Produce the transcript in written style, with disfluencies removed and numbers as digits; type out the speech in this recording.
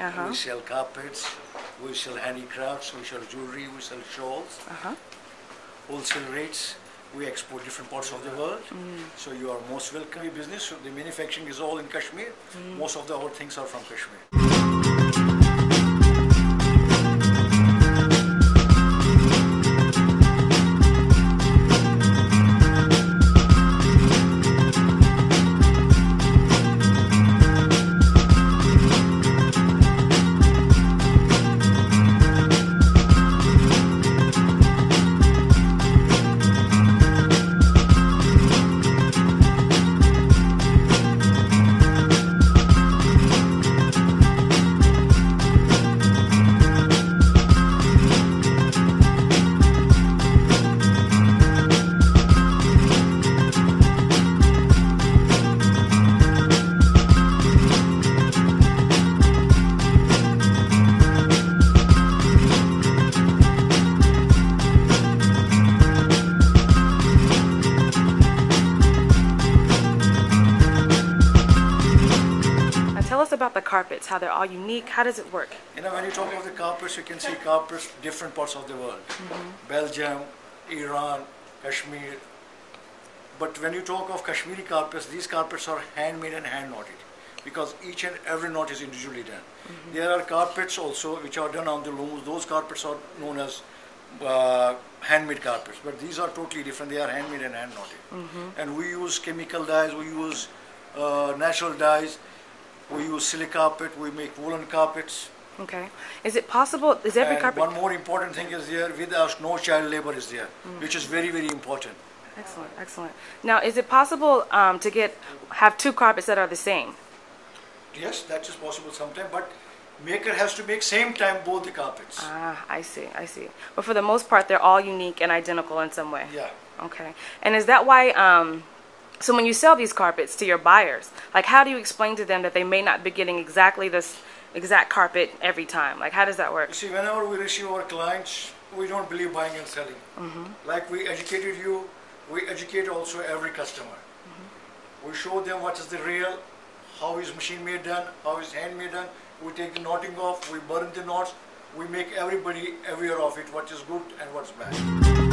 We sell carpets, we sell handicrafts, we sell jewelry, we sell shawls. Wholesale rates. We export different parts of the world. So you are most welcome. Business, so the manufacturing is all in Kashmir. Most of our things are from Kashmir. Tell us about the carpets, how they're all unique. How does it work? You know, when you talk about the carpets, you can see carpets different parts of the world. Belgium, Iran, Kashmir. But when you talk of Kashmiri carpets, these carpets are handmade and hand knotted because each and every knot is individually done. There are carpets also which are done on the looms. Those carpets are known as handmade carpets, but these are totally different. They are handmade and hand knotted. And we use chemical dyes, we use natural dyes. We use silk carpet, we make woolen carpets. Okay. Is it possible, is every carpet... One more important thing is there, with us no child labor is there, which is very, very important. Excellent, excellent. Now, is it possible to have two carpets that are the same? Yes, that is possible sometime, but maker has to make same time both the carpets. Ah, I see, I see. But for the most part, they're all unique and identical in some way. Yeah. Okay. And is that why... So when you sell these carpets to your buyers, like how do you explain to them that they may not be getting exactly this exact carpet every time? Like how does that work? You see, whenever we receive our clients, we don't believe buying and selling. Like we educated you, we educate also every customer. We show them what is the real, how is machine made done, how is handmade done. We take the knotting off, we burn the knots, we make everybody aware of it, what is good and what's bad.